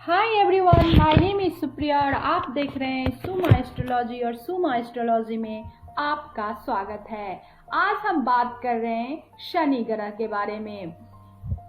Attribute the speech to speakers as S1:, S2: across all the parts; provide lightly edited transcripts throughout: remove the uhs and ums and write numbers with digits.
S1: Hi everyone, my name is Supriya और आप देख रहे हैं सुमा एस्ट्रोलॉजी और सुमा एस्ट्रोलॉजी में आपका स्वागत है। आज हम बात कर रहे हैं शनि ग्रह के बारे में।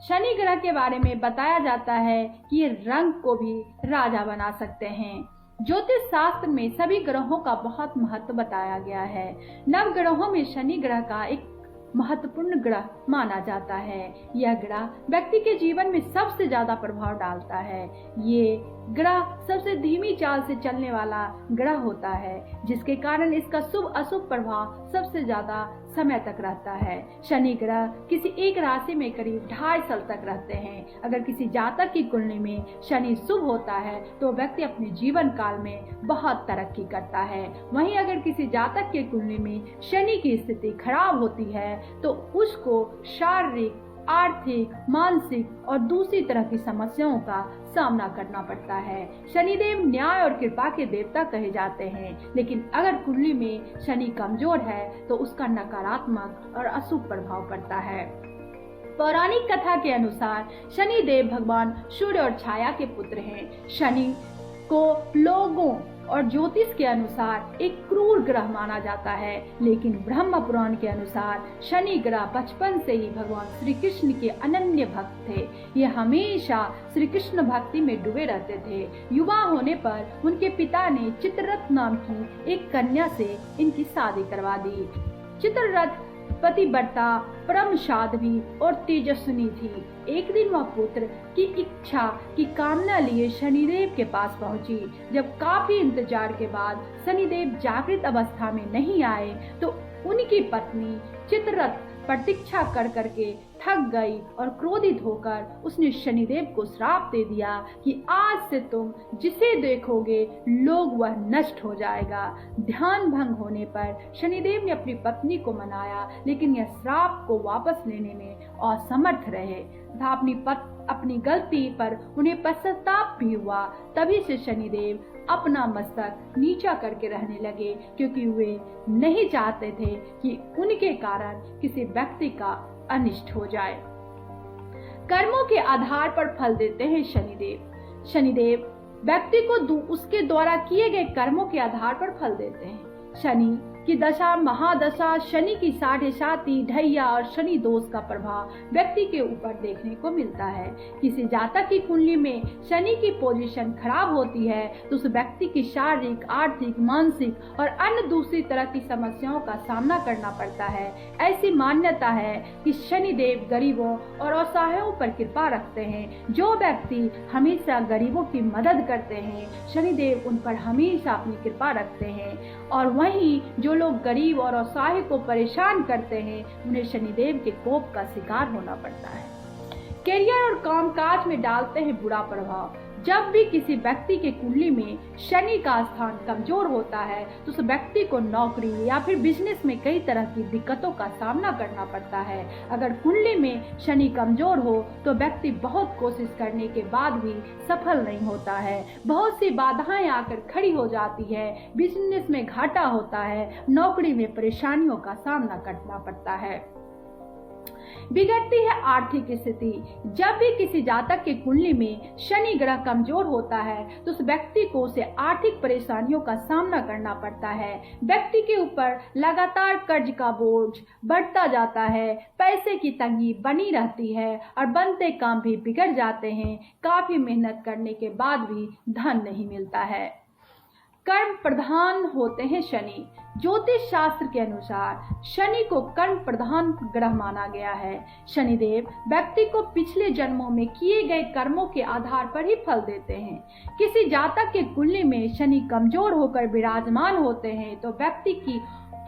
S1: शनि ग्रह के बारे में बताया जाता है कि ये रंग को भी राजा बना सकते हैं। ज्योतिष शास्त्र में सभी ग्रहों का बहुत महत्व बताया गया है। नव ग्रहों में शनि ग्रह का एक महत्वपूर्ण ग्रह माना जाता है। यह ग्रह व्यक्ति के जीवन में सबसे ज्यादा प्रभाव डालता है। ये ग्रह सबसे धीमी चाल से चलने वाला ग्रह होता है, जिसके कारण इसका शुभ अशुभ प्रभाव सबसे ज्यादा समय तक रहता है। शनि ग्रह किसी एक राशि में करीब 2.5 साल तक रहते हैं। अगर किसी जातक की कुंडली में शनि शुभ होता है तो व्यक्ति अपने जीवन काल में बहुत तरक्की करता है। वहीं अगर किसी जातक की कुंडली में शनि की स्थिति खराब होती है तो उसको शारीरिक, आर्थिक, मानसिक और दूसरी तरह की समस्याओं का सामना करना पड़ता है। शनिदेव न्याय और कृपा के देवता कहे जाते हैं, लेकिन अगर कुंडली में शनि कमजोर है तो उसका नकारात्मक और अशुभ प्रभाव पड़ता है। पौराणिक कथा के अनुसार शनिदेव भगवान सूर्य और छाया के पुत्र हैं। शनि को लोगों और ज्योतिष के अनुसार एक क्रूर ग्रह माना जाता है, लेकिन ब्रह्म पुराण के अनुसार शनि ग्रह बचपन से ही भगवान श्री कृष्ण के अनन्य भक्त थे। ये हमेशा श्री कृष्ण भक्ति में डूबे रहते थे। युवा होने पर उनके पिता ने चित्ररथ नाम की एक कन्या से इनकी शादी करवा दी। चित्ररथ पतिव्रता, परम साध्वी और तेजस्विनी थी। एक दिन वह पुत्र की इच्छा की कामना लिए शनिदेव के पास पहुंची। जब काफी इंतजार के बाद शनिदेव जागृत अवस्था में नहीं आए तो उनकी पत्नी चित्ररथ प्रतीक्षा कर करके थक गई और क्रोधित होकर उसने शनिदेव को श्राप दे दिया कि आज से तुम जिसे देखोगे लोग वह नष्ट हो जाएगा। ध्यान भंग होने पर शनिदेव ने अपनी पत्नी को मनाया, लेकिन यह श्राप को वापस लेने में असमर्थ रहे तथा अपनी गलती पर उन्हें पश्चाताप भी हुआ। तभी से शनिदेव अपना मस्तक नीचा करके रहने लगे, क्योंकि वे नहीं चाहते थे कि उनके कारण किसी व्यक्ति का अनिष्ट हो जाए। कर्मों के आधार पर फल देते हैं शनिदेव। शनिदेव व्यक्ति को उसके द्वारा किए गए कर्मों के आधार पर फल देते हैं। शनि की दशा, महादशा, शनि की 7.5 ढैया और शनि दोष का प्रभाव व्यक्ति के ऊपर देखने को मिलता है। किसी जातक की कुंडली में शनि की पोजीशन खराब होती है तो उस व्यक्ति की शारीरिक, आर्थिक, मानसिक और अन्य दूसरी तरह की समस्याओं का सामना करना पड़ता है। ऐसी मान्यता है कि शनिदेव गरीबों और असहायों पर कृपा रखते हैं। जो व्यक्ति हमेशा गरीबों की मदद करते हैं, शनिदेव उन पर हमेशा अपनी कृपा रखते हैं, और वहीं जो लोग गरीब और असहाय को परेशान करते हैं उन्हें शनिदेव के कोप का शिकार होना पड़ता है। करियर और कामकाज में डालते हैं बुरा प्रभाव। जब भी किसी व्यक्ति के कुंडली में शनि का स्थान कमजोर होता है तो उस व्यक्ति को नौकरी या फिर बिजनेस में कई तरह की दिक्कतों का सामना करना पड़ता है। अगर कुंडली में शनि कमजोर हो तो व्यक्ति बहुत कोशिश करने के बाद भी सफल नहीं होता है। बहुत सी बाधाएं आकर खड़ी हो जाती है। बिजनेस में घाटा होता है, नौकरी में परेशानियों का सामना करना पड़ता है। बिगड़ती है आर्थिक स्थिति। जब भी किसी जातक की कुंडली में शनि ग्रह कमजोर होता है तो उस व्यक्ति को उसे आर्थिक परेशानियों का सामना करना पड़ता है। व्यक्ति के ऊपर लगातार कर्ज का बोझ बढ़ता जाता है, पैसे की तंगी बनी रहती है और बनते काम भी बिगड़ जाते हैं। काफी मेहनत करने के बाद भी धन नहीं मिलता है। कर्म प्रधान होते हैं शनि। ज्योतिष शास्त्र के अनुसार शनि को कर्म प्रधान ग्रह माना गया है। शनिदेव व्यक्ति को पिछले जन्मों में किए गए कर्मों के आधार पर ही फल देते हैं। किसी जातक के कुंडली में शनि कमजोर होकर विराजमान होते हैं तो व्यक्ति की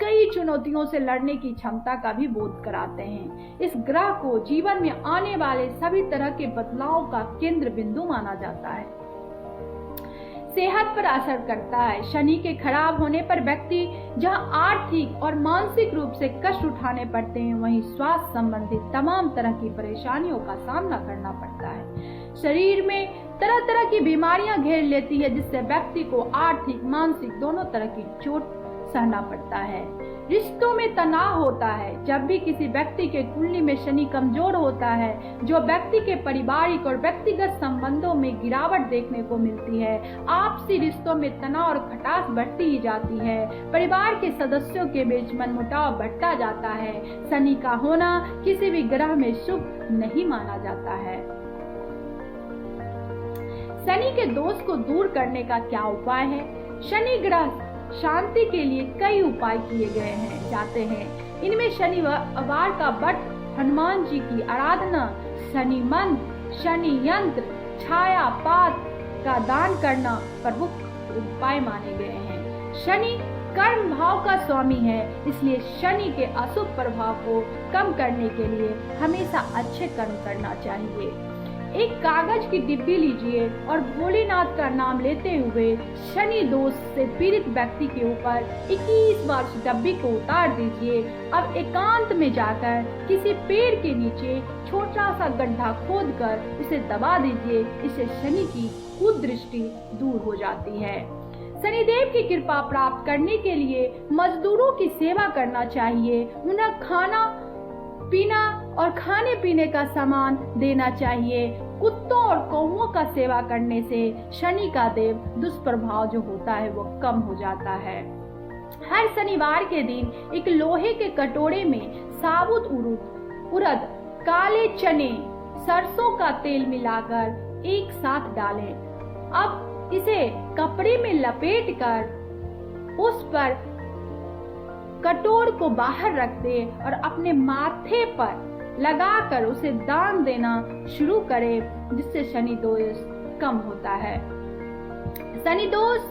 S1: कई चुनौतियों से लड़ने की क्षमता का भी बोध कराते हैं। इस ग्रह को जीवन में आने वाले सभी तरह के बदलाव का केंद्र बिंदु माना जाता है। सेहत पर असर करता है। शनि के खराब होने पर व्यक्ति जहां आर्थिक और मानसिक रूप से कष्ट उठाने पड़ते हैं, वहीं स्वास्थ्य संबंधित तमाम तरह की परेशानियों का सामना करना पड़ता है। शरीर में तरह तरह की बीमारियां घेर लेती है, जिससे व्यक्ति को आर्थिक, मानसिक दोनों तरह की चोट सहना पड़ता है। रिश्तों में तनाव होता है। जब भी किसी व्यक्ति के कुंडली में शनि कमजोर होता है, जो व्यक्ति के पारिवारिक और व्यक्तिगत संबंधों में गिरावट देखने को मिलती है। आपसी रिश्तों में तनाव और खटास बढ़ती ही जाती है। परिवार के सदस्यों के बीच मनमुटाव बढ़ता जाता है। शनि का होना किसी भी ग्रह में शुभ नहीं माना जाता है। शनि के दोष को दूर करने का क्या उपाय है? शनि ग्रह शांति के लिए कई उपाय किए गए जाते हैं। इनमें शनिवार का व्रत, हनुमान जी की आराधना, शनि मंत्र, शनि यंत्र, छाया पात का दान करना प्रमुख उपाय माने गए हैं। शनि कर्म भाव का स्वामी है, इसलिए शनि के अशुभ प्रभाव को कम करने के लिए हमेशा अच्छे कर्म करना चाहिए। एक कागज की डिब्बी लीजिए और भोलेनाथ का नाम लेते हुए शनि दोष से पीड़ित व्यक्ति के ऊपर 21 बार उस डिब्बी को उतार दीजिए। अब एकांत में जाकर किसी पेड़ के नीचे छोटा सा गड्ढा खोदकर उसे दबा दीजिए। इससे शनि की कुदृष्टि दूर हो जाती है। शनिदेव की कृपा प्राप्त करने के लिए मजदूरों की सेवा करना चाहिए। उन्हें खाना पीना और खाने पीने का सामान देना चाहिए। कुत्तों और कौओं का सेवा करने से शनि का देव दुष्प्रभाव जो होता है वो कम हो जाता है। हर शनिवार के दिन एक लोहे के कटोरे में साबुत उड़द, काले चने, सरसों का तेल मिलाकर एक साथ डालें। अब इसे कपड़े में लपेटकर उस पर कटोर को बाहर रख दे और अपने माथे पर लगाकर उसे दान देना शुरू करें, जिससे शनि दोष कम होता है। शनि दोष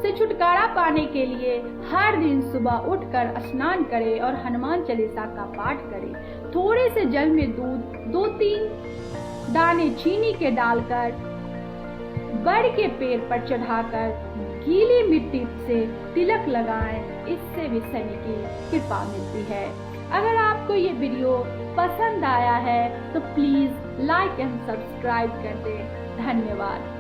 S1: से छुटकारा पाने के लिए हर दिन सुबह उठकर स्नान करें और हनुमान चालीसा का पाठ करें। थोड़े से जल में दूध, 2-3 दाने चीनी के डालकर बड़ के पेड़ पर चढ़ाकर गीली मिट्टी से तिलक लगाएं। इससे भी शनि की कृपा मिलती है। अगर आपको ये वीडियो पसंद आया है तो प्लीज लाइक एंड सब्सक्राइब कर दें। धन्यवाद।